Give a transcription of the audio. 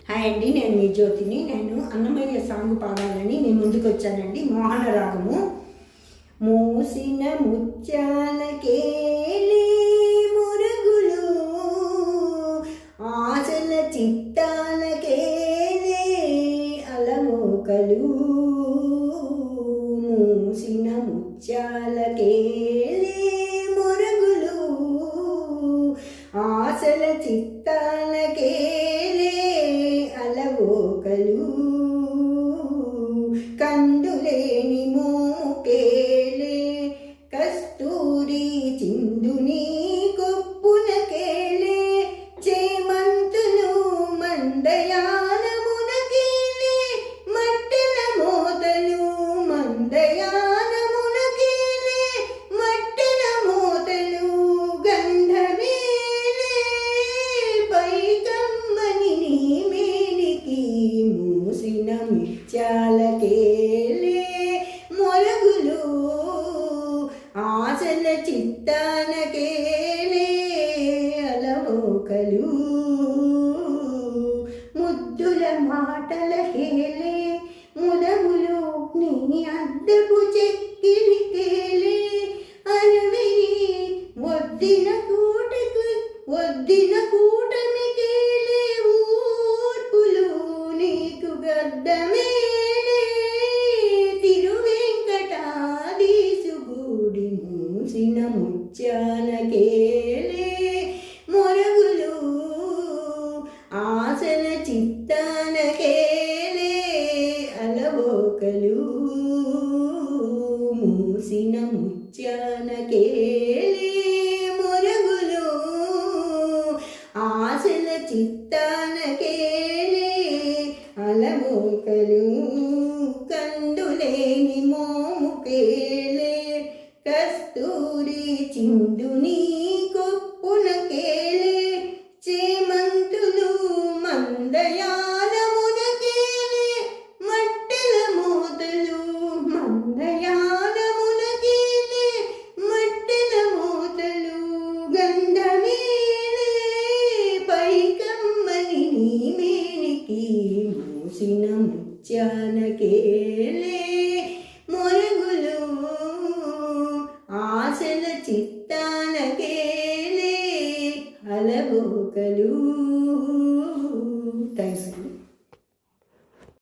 Hi అండి, నేను మీ జ్యోతిని. నేను అన్నమయ్య సాంగ్ పాడాలని మీ ముందుకు వచ్చానండి. మోహన రాగము. మూసిన ముత్యాలకేలే మురుగులు, ఆశల చిత్తాలకేలే అలమోకలు. మూసిన ముత్యాలకేలే మురుగులు, ఆశల చిత్తాలకేలే అలవోకలు. కందులేని మోముకేలే కస్తూరి చిందుని కొప్పునకేలే చేమంతులు మందయానమునకేలే మట్టెల మోతలు మందయానమునకేలే మట్టెల మోతలు. గంధమేలే పైకమ్మని నీ మేనికి మూసిన ముత్యాలకేలే మొరగులు, ఆశల చిత్తానకేలే అలమోకలు. ముద్దుల మాటలకేలే ముదములు నీ అద్దపు చెక్కిలికేలే అరవిని వద్దిన కూటమికేలే ఊర్పులు నీకు గద్దమేలే తిరువెంకటాదీసుగూడి మూసిన ముత్యాలకేలే మొరగులు, ఆశల చిత్తానకేలే అలవోకలు. మూసిన ముత్యాలకేలే మొరగులు, ఆశల చిత్తానకేలే అలవోకలు. కందులేని మోముకేలే కస్తూరి చిందుని కొప్పునకేలే చేమంతులు మందయానమునకేలే మట్టెల మోతలు మందయానమునకేలే మట్టెల మోతలు. గంధమేలే పైకమ్మని నీ మేనికి మూసిన ముత్యాల